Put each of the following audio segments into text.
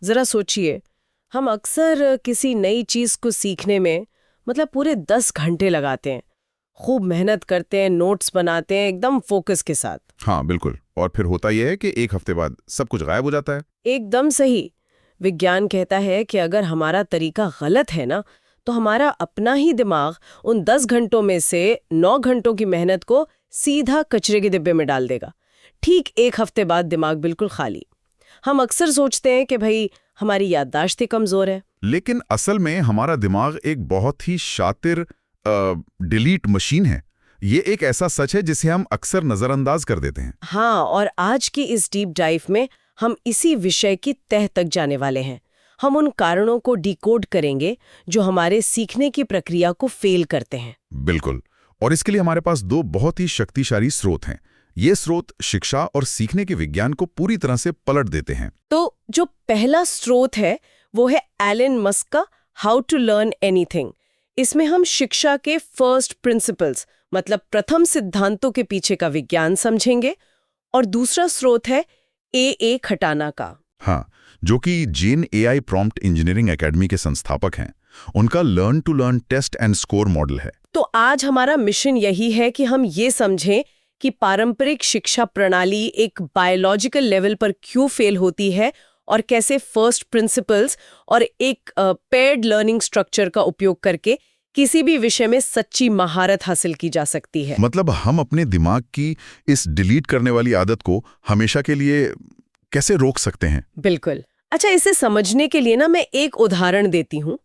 जरा सोचिए, हम अक्सर किसी नई चीज को सीखने में मतलब पूरे 10 घंटे लगाते हैं, खूब मेहनत करते हैं, नोट्स बनाते हैं एकदम फोकस के साथ। हाँ बिल्कुल, और फिर होता यह है कि एक हफ्ते बाद सब कुछ गायब हो जाता है। एकदम सही। विज्ञान कहता है कि अगर हमारा तरीका गलत है ना, तो हमारा अपना ही दिमाग उन 10 घंटों में से 9 घंटों की मेहनत को सीधा कचरे के डिब्बे में डाल देगा। ठीक एक हफ्ते बाद दिमाग बिल्कुल खाली। हम अक्सर सोचते हैं कि भाई हमारी याददाश्त ही कमजोर है। लेकिन असल में हमारा दिमाग एक बहुत ही शातिर डिलीट मशीन है। ये एक ऐसा सच है जिसे हम अक्सर नजरअंदाज कर देते हैं। हाँ, और आज की इस डीप डाइव में हम इसी विषय की तह तक जाने वाले हैं। हम उन कारणों को डिकोड करेंगे जो हमारे सीखने की प्रक्रिया को फेल करते हैं। बिल्कुल, और इसके लिए हमारे पास दो बहुत ही शक्तिशाली स्रोत हैं। ये स्रोत शिक्षा और सीखने के विज्ञान को पूरी तरह से पलट देते हैं। तो जो पहला स्रोत है वो है एलन मस्क का हाउ टू लर्न एनीथिंग। इसमें हम शिक्षा के फर्स्ट प्रिंसिपल्स मतलब प्रथम सिद्धांतों के पीछे का विज्ञान समझेंगे। और दूसरा स्रोत है ए खटाना का। हाँ, जो कि Gen AI prompt engineering academy के संस्थापक हैं। उनका learn to learn test and score model है। तो आज हमारा मिशन यही है कि हम ये समझें कि पारंपरिक शिक्षा प्रणाली एक बायोलॉजिकल लेवल पर क्यों फेल होती है और कैसे फर्स्ट प्रिंसिपल्स और एक पेयर्ड लर्निंग स्ट्रक्चर का उपयोग करके किसी भी विषय में सच्ची महारत हासिल की जा सकती है। मतलब हम अपने दिमाग की इस डिलीट करने वाली आदत को हमेशा के लिए कैसे रोक सकते हैं? बिल्कुल। अच्छा, इसे समझने के लिए ना मैं एक उदाहरण देती हूँ।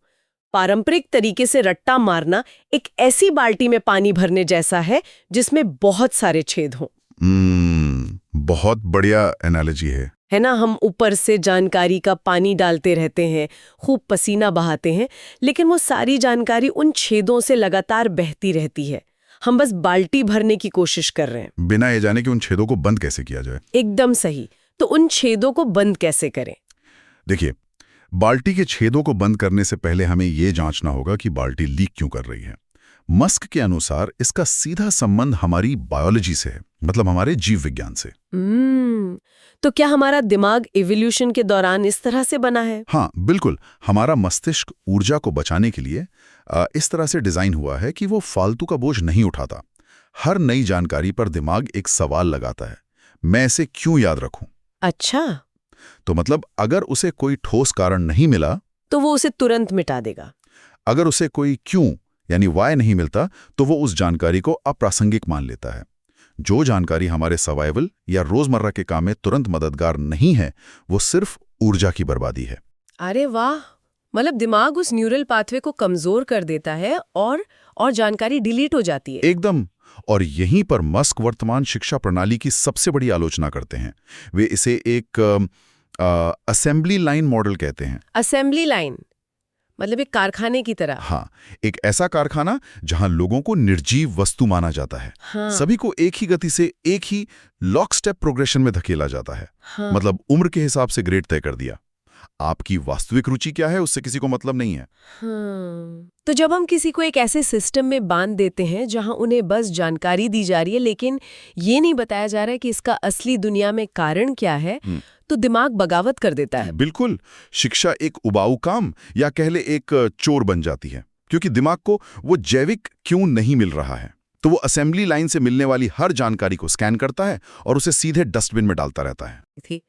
पारंपरिक तरीके से रट्टा मारना एक ऐसी बाल्टी में पानी भरने जैसा है जिसमें बहुत सारे छेद हों। बहुत बढ़िया एनालॉजी है ना? हम ऊपर से जानकारी का पानी डालते रहते हैं, खूब पसीना बहाते हैं, लेकिन वो सारी जानकारी उन छेदों से लगातार बहती रहती है। हम बस बाल्टी भरने की कोशिश कर रहे हैं, बिना ये जाने कि उन छेदों को बंद कैसे किया जाए। एकदम सही। तो उन छेदों को बंद कैसे करें? देखिए, बाल्टी के छेदों को बंद करने से पहले हमें ये जांचना होगा कि बाल्टी लीक क्यों कर रही है। मस्क के अनुसार इसका सीधा संबंध हमारी बायोलॉजी से है, मतलब हमारे जीव विज्ञान से। तो क्या हमारा दिमाग इवोल्यूशन के दौरान इस तरह से बना है? हाँ बिल्कुल, हमारा मस्तिष्क ऊर्जा को बचाने के लिए इस तरह से डिजाइन हुआ है कि वो फालतू का बोझ नहीं उठाता। हर नई जानकारी पर दिमाग एक सवाल लगाता है, मैं इसे क्यों याद रखूं? अच्छा, तो मतलब अगर उसे कोई ठोस कारण नहीं मिला तो वो उसे तुरंत मिटा देगा। अगर उसे कोई क्यों यानी वाई नहीं मिलता तो वो उस जानकारी को अप्रासंगिक मान लेता है। जो जानकारी हमारे सर्वाइवल या रोजमर्रा के काम में तुरंत मददगार नहीं है, वो सिर्फ ऊर्जा की बर्बादी है। अरे वाह, मतलब दिमाग उस न्यूरल पाथवे को कमजोर कर देता है और जानकारी डिलीट हो जाती है। एकदम। और यहीं पर मस्क वर्तमान शिक्षा प्रणाली की सबसे बड़ी आलोचना करते हैं। वे इसे एक असेंबली लाइन मॉडल कहते हैं। असेंबली लाइन मतलब एक कारखाने की तरह। हाँ, एक ऐसा कारखाना जहां लोगों को निर्जीव वस्तु माना जाता है। हाँ। सभी को एक ही गति से एक ही लॉक स्टेप प्रोग्रेशन में धकेला जाता है। हाँ। मतलब उम्र के हिसाब से ग्रेड तय कर दिया। आपकी वास्तविक रुचि क्या है उससे किसी को मतलब नहीं है। हाँ। तो जब हम किसी को एक ऐसे सिस्टम में बांध देते हैं जहां उन्हें बस जानकारी दी जा रही है लेकिन ये नहीं बताया जा रहा है कि इसका असली दुनिया में कारण क्या है, तो दिमाग बगावत कर देता है। बिल्कुल, शिक्षा एक उबाऊ काम या कह ले एक चोर बन जाती है, क्योंकि दिमाग को वो जैविक क्यों नहीं मिल रहा है। तो वो असेंबली लाइन से मिलने वाली हर जानकारी को स्कैन करता है और उसे सीधे डस्टबिन में डालता रहता है।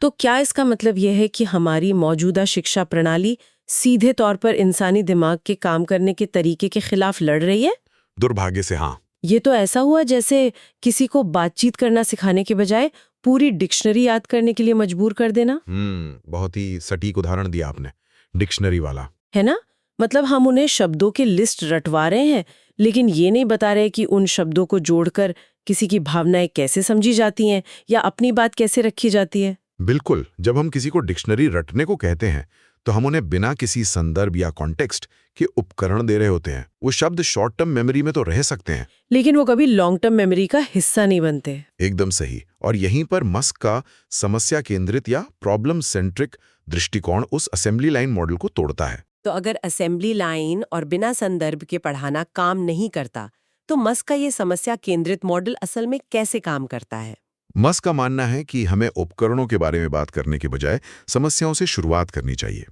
तो क्या इसका मतलब यह है कि हमारी मौजूदा शिक्षा प्रणाली सीधे तौर पर इंसानी दिमाग के काम करने के तरीके के खिलाफ लड़ रही है? दुर्भाग्य से हाँ। ये तो ऐसा हुआ जैसे किसी को बातचीत करना सिखाने के बजाय पूरी डिक्शनरी याद करने के लिए मजबूर कर देना। बहुत ही सटीक उदाहरण दिया आपने, डिक्शनरी वाला। है ना? मतलब हम उन्हें शब्दों की लिस्ट रटवा रहे हैं लेकिन ये नहीं बता रहे कि उन शब्दों को जोड़कर किसी की भावनाएं कैसे समझी जाती हैं या अपनी बात कैसे रखी जाती है। बिल्कुल, जब हम किसी को डिक्शनरी रटने को कहते हैं तो हम उन्हें बिना किसी संदर्भ या कॉन्टेक्स्ट के उपकरण दे रहे होते हैं। वो शब्द शॉर्ट टर्म मेमोरी में तो रह सकते हैं लेकिन वो कभी लॉन्ग टर्म मेमोरी का हिस्सा नहीं बनते। एकदम सही। और यहीं पर मस्क का समस्या केंद्रित या प्रॉब्लम सेंट्रिक दृष्टिकोण उस असेंबली लाइन मॉडल को तोड़ता है। तो अगर असेंबली लाइन और बिना संदर्भ के पढ़ाना काम नहीं करता तो मस्क का ये समस्या केंद्रित मॉडल असल में कैसे काम करता है? मस्क का मानना है कि हमें उपकरणों के बारे में बात करने के बजाय समस्याओं से शुरुआत करनी चाहिए।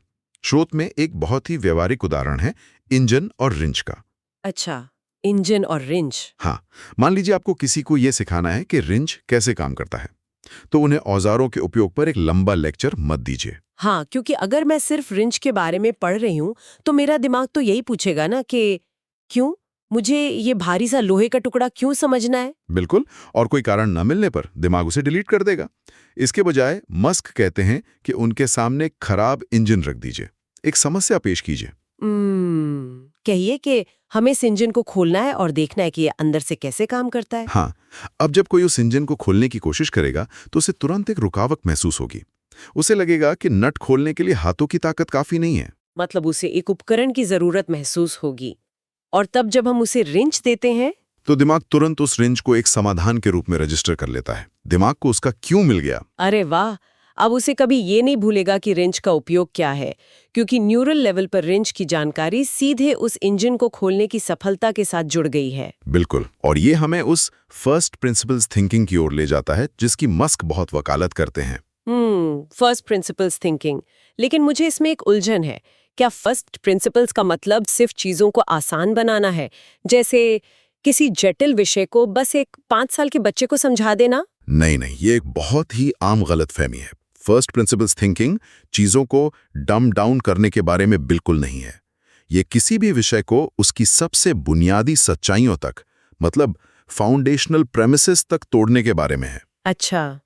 स्रोत में एक बहुत ही व्यवहारिक उदाहरण है इंजन और रिंच का। अच्छा, इंजन और रिंच। हाँ, मान लीजिए आपको किसी को यह सिखाना है कि रिंच कैसे काम करता है, तो उन्हें औजारों के उपयोग पर एक लंबा लेक्चर मत दीजिए। हाँ, क्योंकि अगर मैं सिर्फ रिंच के बारे में पढ़ रही हूँ तो मेरा दिमाग तो यही पूछेगा ना कि क्यों, मुझे ये भारी सा लोहे का टुकड़ा क्यों समझना है। बिल्कुल, और कोई कारण न मिलने पर दिमाग उसे डिलीट कर देगा। इसके बजाय मस्क कहते हैं कि उनके सामने खराब इंजन रख दीजिए, एक समस्या पेश कीजिए। कहिए कि हमें इस इंजन को खोलना है और देखना है कि ये अंदर से कैसे काम करता है। हाँ, अब जब कोई उस इंजन को खोलने की कोशिश करेगा तो उसे तुरंत एक रुकावट महसूस होगी। उसे लगेगा कि नट खोलने के लिए हाथों की ताकत काफी नहीं है। मतलब उसे एक उपकरण की जरूरत महसूस होगी। और तब जब हम उसे रिंच देते हैं तो दिमाग तुरंत उस रिंच को एक समाधान के रूप में रजिस्टर कर लेता है। दिमाग को उसका क्यों मिल गया। अरे वाह, अब उसे कभी ये नहीं भूलेगा कि रिंच का उपयोग क्या है, क्योंकि न्यूरल लेवल पर रिंच की जानकारी सीधे उस इंजन को खोलने की सफलता के साथ जुड़ गई है। बिल्कुल, और ये हमें उस फर्स्ट प्रिंसिपल्स थिंकिंग की ओर ले जाता है जिसकी मस्क बहुत वकालत करते हैं। First principles thinking. लेकिन मुझे इसमें एक उलझन है। क्या फर्स्ट प्रिंसिपल्स का मतलब सिर्फ चीजों को आसान बनाना है, जैसे किसी जटिल विषय को बस एक 5 साल के बच्चे को समझा देना? नहीं, ये एक बहुत ही आम गलतफहमी है। फर्स्ट प्रिंसिपल्स थिंकिंग चीजों को डम डाउन करने के बारे में बिल्कुल नहीं है। ये किसी भी विषय को उसकी सबसे बुनियादी सच्चाइयों तक, मतलब फाउंडेशनल प्रेमिसेस तक तोड़ने के बारे में है। अच्छा,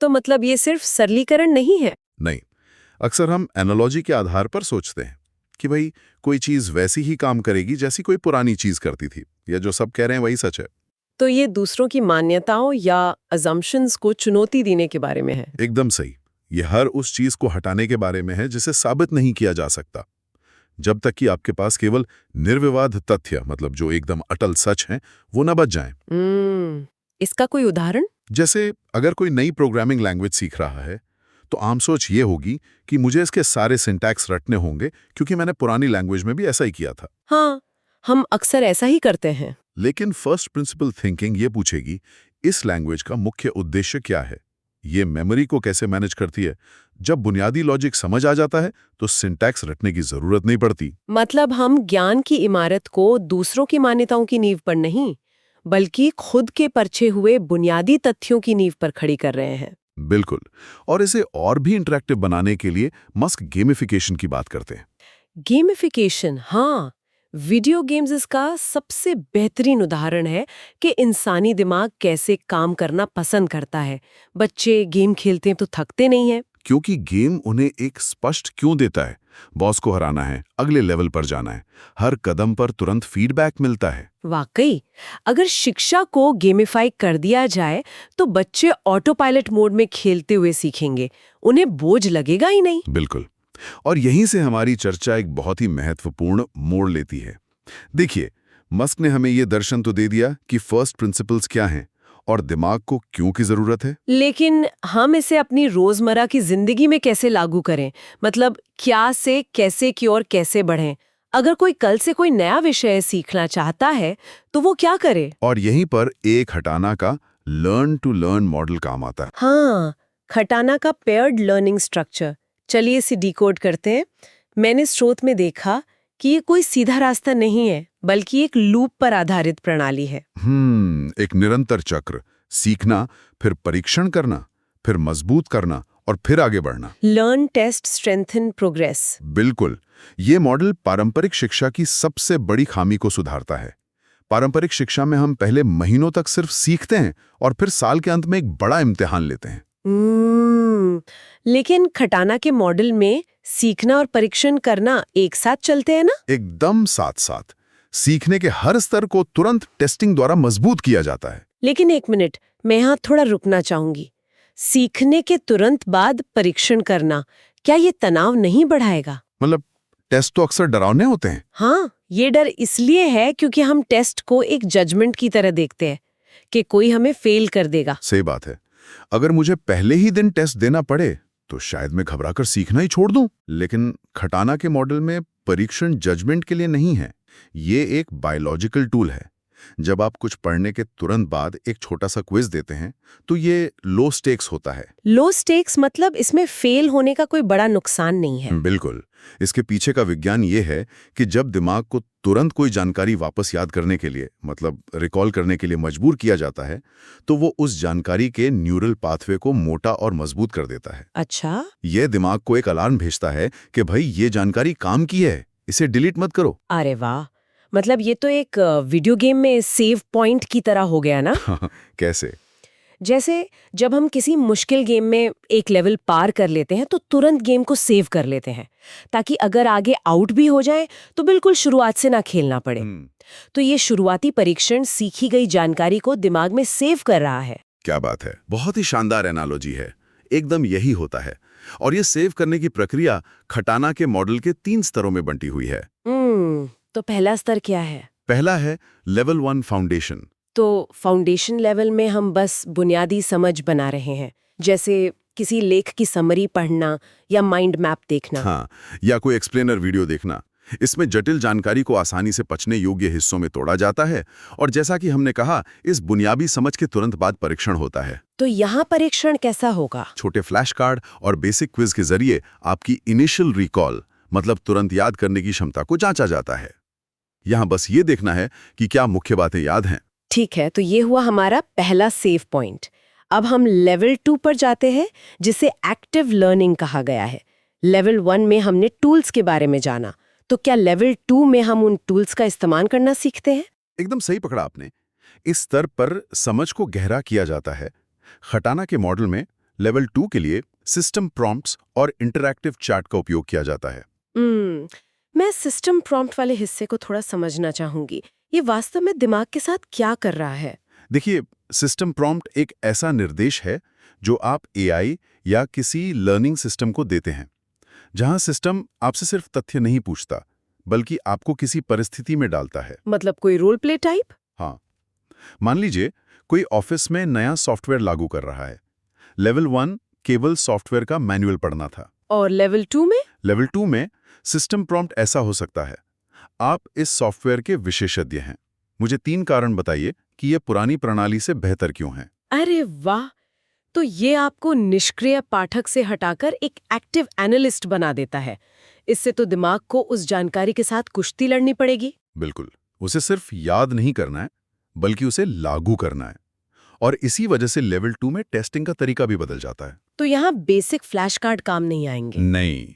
तो मतलब ये सिर्फ सरलीकरण नहीं है? नहीं, अक्सर हम एनालॉजी के आधार पर सोचते हैं कि भाई कोई चीज वैसी ही काम करेगी जैसी कोई पुरानी चीज करती थी, या जो सब कह रहे हैं वही सच है। तो ये दूसरों की मान्यताओं या अजम्पशंस को चुनौती देने के बारे में है। एकदम सही। ये हर उस चीज को हटाने के बारे में है जिसे साबित नहीं किया जा सकता। जब तक कि आपके पास केवल निर्विवाद तथ्य, मतलब जो एकदम अटल सच हैं, वो न बच जाएं। इसका कोई उदाहरण? जैसे अगर कोई नई प्रोग्रामिंग लैंग्वेज सीख रहा है तो आम सोच ये होगी कि मुझे इसके सारे सिंटैक्स रटने होंगे क्योंकि मैंने पुरानी लैंग्वेज में भी ऐसा ही किया था। हाँ, हम अक्सर ऐसा ही करते हैं। लेकिन फर्स्ट प्रिंसिपल थिंकिंग ये पूछेगी, इस लैंग्वेज का मुख्य उद्देश्य क्या है, ये मेमोरी को कैसे मैनेज करती है। जब बुनियादी लॉजिक समझ आ जाता है तो सिंटैक्स रटने की जरूरत नहीं पड़ती। मतलब हम ज्ञान की इमारत को दूसरों की मान्यताओं की नींव पर नहीं, बल्कि खुद के परछे हुए बुनियादी तथ्यों की नींव पर खड़ी कर रहे हैं। बिल्कुल, और इसे और भी इंटरैक्टिव बनाने के लिए मस्क गेमिफिकेशन की बात करते हैं। गेमिफिकेशन, हाँ, वीडियो गेम्स इसका सबसे बेहतरीन उदाहरण है कि इंसानी दिमाग कैसे काम करना पसंद करता है। बच्चे गेम खेलते हैं तो थकते नहीं हैं, क्योंकि गेम उन्हें एक स्पष्ट क्यों देता है। बॉस को हराना है, अगले लेवल पर जाना है, हर कदम पर तुरंत फीडबैक मिलता है। वाकई, अगर शिक्षा को गेमिफाई कर दिया जाए तो बच्चे ऑटो पायलट मोड में खेलते हुए सीखेंगे, उन्हें बोझ लगेगा ही नहीं। बिल्कुल, और यहीं से हमारी चर्चा एक बहुत ही महत्वपूर्ण मोड़ लेती है। देखिए, मस्क ने हमें ये दर्शन तो दे दिया कि फर्स्ट प्रिंसिपल्स क्या हैं और दिमाग को क्यों की जरूरत है, लेकिन हम इसे अपनी रोजमर्रा की जिंदगी में कैसे लागू करें? मतलब क्या से कैसे की ओर कैसे बढ़ें? अगर कोई कल से कोई नया विषय सीखना चाहता है तो वो क्या करे? और यहीं पर एक खटाना का लर्न टू लर्न मॉडल काम आता है। हाँ, खटाना का पेयर्ड लर्निंग स्ट्रक्चर। चलिए इसे डिकोड करते हैं। मैंने स्रोत में देखा कि ये कोई सीधा रास्ता नहीं है, बल्कि एक लूप पर आधारित प्रणाली है। एक निरंतर चक्र, सीखना, फिर परीक्षण करना, फिर मजबूत करना और फिर आगे बढ़ना। Learn, test, strengthen, progress. बिल्कुल, ये मॉडल पारंपरिक शिक्षा की सबसे बड़ी खामी को सुधारता है। पारंपरिक शिक्षा में हम पहले महीनों तक सिर्फ सीखते हैं और फिर साल के अंत में एक बड़ा इम्तिहान लेते हैं। लेकिन खटाना के मॉडल में सीखना और परीक्षण करना एक साथ चलते हैं ना? एकदम साथ साथ। सीखने के हर स्तर को तुरंत टेस्टिंग द्वारा मजबूत किया जाता है। लेकिन एक मिनट, मैं यहाँ थोड़ा रुकना चाहूंगी। सीखने के तुरंत बाद परीक्षण करना, क्या ये तनाव नहीं बढ़ाएगा? मतलब टेस्ट तो अक्सर डरावने होते हैं। हाँ, ये डर इसलिए है क्योंकि हम टेस्ट को एक जजमेंट की तरह देखते हैं कि कोई हमें फेल कर देगा। सही बात है। अगर मुझे पहले ही दिन टेस्ट देना पड़े तो शायद मैं घबराकर सीखना ही छोड़ दूं। लेकिन खटाना के मॉडल में परीक्षण जजमेंट के लिए नहीं है, ये एक बायोलॉजिकल टूल है। जब आप कुछ पढ़ने के तुरंत बाद एक छोटा सा क्विज देते हैं तो ये लो स्टेक्स होता है। लो स्टेक्स मतलब इसमें फेल होने का कोई बड़ा नुकसान नहीं है। बिल्कुल। इसके पीछे का विज्ञान ये है कि जब दिमाग को तुरंत कोई जानकारी वापस याद करने के लिए मतलब रिकॉल करने के लिए मजबूर किया जाता है तो वो उस जानकारी के न्यूरल पाथवे को मोटा और मजबूत कर देता है। अच्छा। ये दिमाग को एक अलार्म भेजता है कि भाई ये जानकारी काम की है, इसे डिलीट मत करो। अरे वाह, मतलब ये तो एक वीडियो गेम में सेव पॉइंट की तरह हो गया ना। कैसे? जैसे जब हम किसी मुश्किल गेम में एक लेवल पार कर लेते हैं तो तुरंत गेम को सेव कर लेते हैं ताकि अगर आगे आउट भी हो जाए तो बिल्कुल शुरुआत से ना खेलना पड़े। तो ये शुरुआती परीक्षण सीखी गई जानकारी को दिमाग में सेव कर रहा है। क्या बात है, बहुत ही शानदार एनालॉजी है। एकदम यही होता है। और ये सेव करने की प्रक्रिया खटाना के मॉडल के 3 स्तरों में बंटी हुई है। तो पहला स्तर क्या है? पहला है लेवल 1 फाउंडेशन। तो फाउंडेशन लेवल में हम बस बुनियादी समझ बना रहे हैं, जैसे किसी लेख की समरी पढ़ना या माइंड मैप देखना। हाँ, या कोई एक्सप्लेनर वीडियो देखना। इसमें जटिल जानकारी को आसानी से पचने योग्य हिस्सों में तोड़ा जाता है और जैसा कि हमने कहा, इस बुनियादी समझ के तुरंत बाद परीक्षण होता है। तो यहाँ परीक्षण कैसा होगा? छोटे फ्लैश कार्ड और बेसिक क्विज के जरिए आपकी इनिशियल रिकॉल मतलब तुरंत याद करने की क्षमता को जांचा जाता है। यहाँ बस ये देखना है कि क्या मुख्य बातें याद हैं। ठीक है, तो ये हुआ हमारा पहला सेव पॉइंट। अब हम लेवल 2 पर जाते हैं, जिसे एक्टिव लर्निंग कहा गया है। लेवल 1 में हमने टूल्स के बारे में जाना, तो क्या लेवल 2 में हम उन टूल्स का इस्तेमाल करना सीखते हैं? एकदम सही पकड़ा आपने। इस स्तर पर समझ को गहरा किया जाता है। खटाना के मॉडल में लेवल 2 के लिए सिस्टम प्रॉम्प्ट्स और इंटरैक्टिव चैट का उपयोग किया जाता है। मैं सिस्टम प्रॉम्प्ट वाले हिस्से को थोड़ा समझना चाहूंगी। ये वास्तव में दिमाग के साथ क्या कर रहा है? देखिए, सिस्टम प्रॉम्प्ट एक ऐसा निर्देश है जो आप एआई या किसी लर्निंग सिस्टम को देते हैं, जहां सिस्टम आपसे सिर्फ तथ्य नहीं पूछता बल्कि आपको किसी परिस्थिति में डालता है। मतलब कोई रोल प्ले टाइप? हाँ, मान लीजिए कोई ऑफिस में नया सॉफ्टवेयर लागू कर रहा है। लेवल 1 केवल सॉफ्टवेयर का मैनुअल पढ़ना था। और लेवल 2 में? लेवल 2 में सिस्टम प्रॉम्प्ट ऐसा हो सकता है, आप इस सॉफ्टवेयर के विशेषज्ञ हैं, मुझे 3 कारण बताइए कि यह पुरानी प्रणाली से बेहतर क्यों है। अरे वाह, तो ये आपको निष्क्रिय पाठक से हटाकर एक एक्टिव एनालिस्ट बना देता है। इससे तो दिमाग को उस जानकारी के साथ कुश्ती लड़नी पड़ेगी। बिल्कुल, उसे सिर्फ याद नहीं करना है बल्कि उसे लागू करना है। और इसी वजह से लेवल 2 में टेस्टिंग का तरीका भी बदल जाता है। तो यहाँ बेसिक फ्लैश कार्ड काम नहीं आएंगे? नहीं,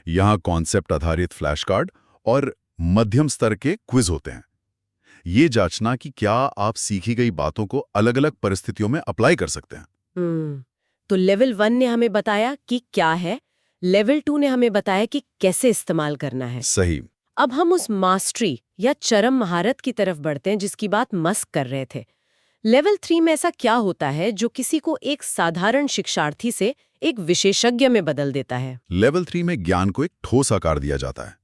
यहाँ कॉन्सेप्ट आधारित फ्लैश कार्ड और मध्यम स्तर के क्विज होते हैं। ये जांचना कि क्या आप सीखी गई बातों को अलग-अलग परिस्थितियों में अप्लाई कर सकते हैं। तो लेवल 1 ने हमें बताया कि क्या है, लेवल 2 ने हमें बताया कि कैसे इस्तेमाल करना है। सही। अब हम उस मास्टरी या चरम महारत की तरफ बढ़ते हैं जिसकी बात मस्क कर रहे थे। लेवल 3 में ऐसा क्या होता है जो किसी को एक साधारण शिक्षार्थी से एक विशेषज्ञ में बदल देता है? लेवल 3 में ज्ञान को एक ठोस आकार दिया जाता है।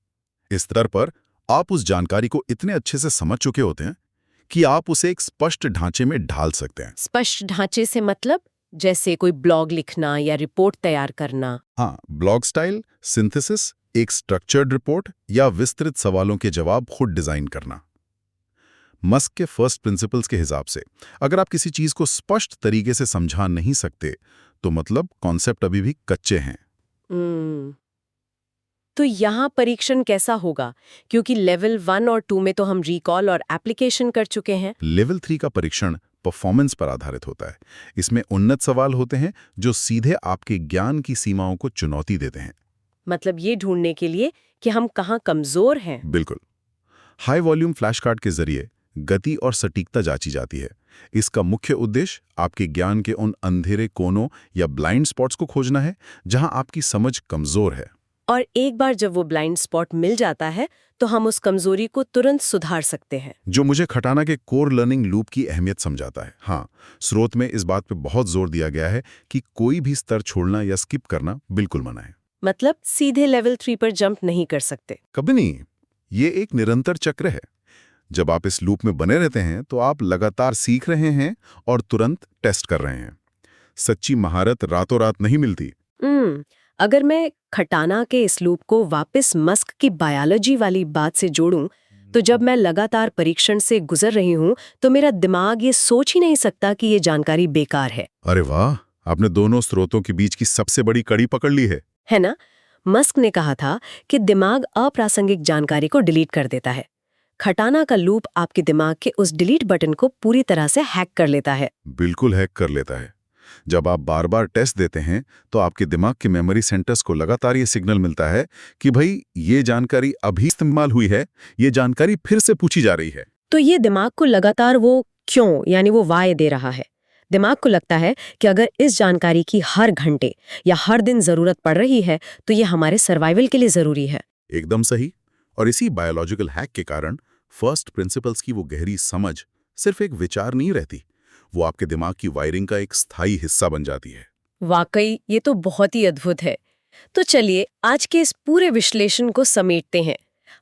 इस स्तर पर आप उस जानकारी को इतने अच्छे से समझ चुके होते हैं कि आप उसे एक स्पष्ट ढांचे में ढाल सकते हैं। स्पष्ट ढांचे से मतलब जैसे कोई ब्लॉग लिखना या रिपोर्ट तैयार करना? हाँ, ब्लॉग स्टाइल, सिंथेसिस, एक स्ट्रक्चर्ड रिपोर्ट या विस्तृत सवालों के जवाब खुद डिजाइन करना। मस्क के फर्स्ट प्रिंसिपल्स के हिसाब से अगर आप किसी चीज को स्पष्ट तरीके से समझा नहीं सकते तो मतलब कॉन्सेप्ट अभी भी कच्चे हैं। तो यहाँ परीक्षण कैसा होगा? क्योंकि लेवल 1 और 2 में तो हम रिकॉल और एप्लीकेशन कर चुके हैं। लेवल 3 का परीक्षण परफॉर्मेंस पर आधारित होता है। इसमें उन्नत सवाल होते हैं जो सीधे आपके ज्ञान की सीमाओं को चुनौती देते हैं। मतलब ये ढूंढने के लिए कि हम कहाँ कमजोर हैं। बिल्कुल। हाई वॉल्यूम फ्लैश कार्ड के जरिए गति और सटीकता जांची जाती है। इसका मुख्य उद्देश्य आपके ज्ञान के उन अंधेरे कोनों या ब्लाइंड स्पॉट्स को खोजना है जहां आपकी समझ कमजोर है। और एक बार जब वो ब्लाइंड स्पॉट मिल जाता है तो हम उस कमजोरी को तुरंत सुधार सकते हैं। जो मुझे खटाना के कोर लर्निंग लूप की अहमियत समझाता है। हाँ, स्रोत में इस बात पे बहुत जोर दिया गया है कि कोई भी स्तर छोड़ना या स्किप करना बिल्कुल मना है। मतलब सीधे लेवल 3 पर जंप नहीं कर सकते? कभी नहीं। ये एक निरंतर चक्र है। जब आप इस लूप में बने रहते हैं तो आप लगातार सीख रहे हैं और तुरंत टेस्ट कर रहे हैं। सच्ची महारत रातों रात नहीं मिलती। अगर मैं खटाना के इस लूप को वापस मस्क की बायोलॉजी वाली बात से जोड़ूं, तो जब मैं लगातार परीक्षण से गुजर रही हूँ तो मेरा दिमाग ये सोच ही नहीं सकता कि ये जानकारी बेकार है। अरे वाह, आपने दोनों स्रोतों के बीच की सबसे बड़ी कड़ी पकड़ ली है ना? मस्क ने कहा था कि दिमाग अप्रासंगिक जानकारी को डिलीट कर देता है। खटाना का लूप आपके दिमाग के उस डिलीट बटन को पूरी तरह से हैक कर लेता है। बिल्कुल हैक कर लेता है। जब आप बार बार टेस्ट देते हैं तो आपके दिमाग के मेमोरी सेंटर्स को लगातार ये सिग्नल मिलता है कि भाई ये जानकारी अभी इस्तेमाल हुई है, ये जानकारी फिर से पूछी जा रही है। तो ये दिमाग को लगातार वो क्यों यानी वो वाय दे रहा है। दिमाग को लगता है कि अगर इस जानकारी की हर घंटे या हर दिन जरूरत पड़ रही है तो ये हमारे सर्वाइवल के लिए जरूरी है। एकदम सही। और इसी बायोलॉजिकल हैक के कारण फर्स्ट प्रिंसिपल्स की वो गहरी समझ सिर्फ एक विचार नहीं रहती, वो आपके दिमाग की वायरिंग का एक स्थायी हिस्सा बन जाती है। वाकई ये तो बहुत ही अद्भुत है। तो चलिए आज के इस पूरे विश्लेषण को समेटते हैं।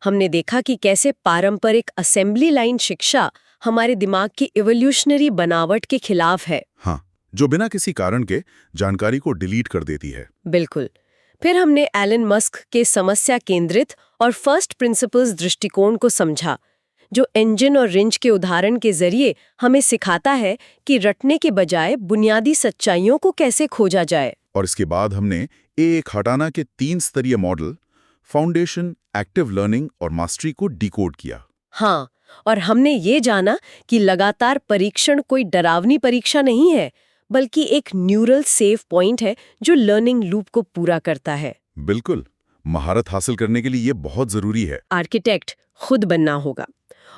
हमने देखा कि कैसे पारंपरिक असेंबली लाइन शिक्षा हमारे दिमाग की इवोल्यूशनरी बनावट के खिलाफ है। हाँ, जो बिना किसी कारण के जानकारी को डिलीट कर देती है। बिल्कुल। फिर हमने एलन मस्क के समस्या केंद्रित और फर्स्ट प्रिंसिपल्स दृष्टिकोण को समझा, जो इंजन और रिंच के उदाहरण के जरिए हमें सिखाता है कि रटने के बजाय बुनियादी सच्चाइयों को कैसे खोजा जाए। और इसके बाद हमने एक हटाना के 3 स्तरीय मॉडल फाउंडेशन, एक्टिव लर्निंग और मास्टरी को डिकोड किया। हाँ, और हमने ये जाना कि लगातार परीक्षण कोई डरावनी परीक्षा नहीं है, बल्कि एक न्यूरल सेव पॉइंट है जो लर्निंग लूप को पूरा करता है। बिल्कुल, महारत हासिल करने के लिए ये बहुत जरूरी है। आर्किटेक्ट खुद बनना होगा।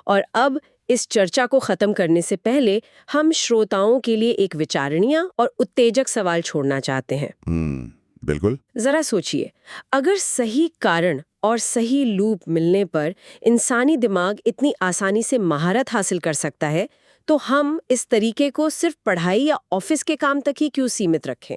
और अब इस चर्चा को खत्म करने से पहले हम श्रोताओं के लिए एक विचारणीय और उत्तेजक सवाल छोड़ना चाहते हैं। बिल्कुल। जरा सोचिए, अगर सही कारण और सही लूप मिलने पर इंसानी दिमाग इतनी आसानी से महारत हासिल कर सकता है, तो हम इस तरीके को सिर्फ पढ़ाई या ऑफिस के काम तक ही क्यों सीमित रखें?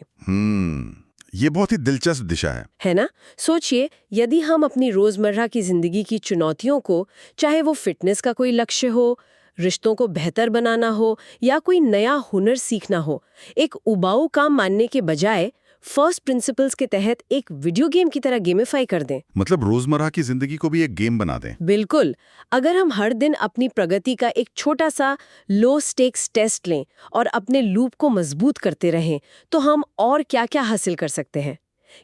ये बहुत ही दिलचस्प दिशा है ना? सोचिए, यदि हम अपनी रोजमर्रा की जिंदगी की चुनौतियों को, चाहे वो फिटनेस का कोई लक्ष्य हो, रिश्तों को बेहतर बनाना हो या कोई नया हुनर सीखना हो, एक उबाऊ काम मानने के बजाय फर्स्ट प्रिंसिपल्स के तहत एक वीडियो गेम की तरह गेमिफाई कर दें। मतलब रोजमर्रा की जिंदगी को भी एक गेम बना दें। बिल्कुल। अगर हम हर दिन अपनी प्रगति का एक छोटा सा लो स्टेक्स टेस्ट लें और अपने लूप को मजबूत करते रहें, तो हम और क्या-क्या हासिल कर सकते हैं।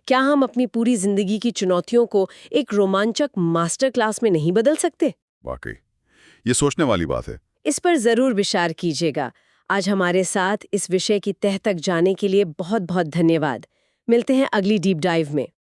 क्या हम अपनी पूरी जिंदगी की चुनौतियों को एक रोमांचक मास्टर क्लास में नहीं बदल सकते? वाकई ये सोचने वाली बात है। इस पर जरूर विचार कीजिएगा। आज हमारे साथ इस विषय की तह तक जाने के लिए बहुत बहुत धन्यवाद। मिलते हैं अगली डीप डाइव में।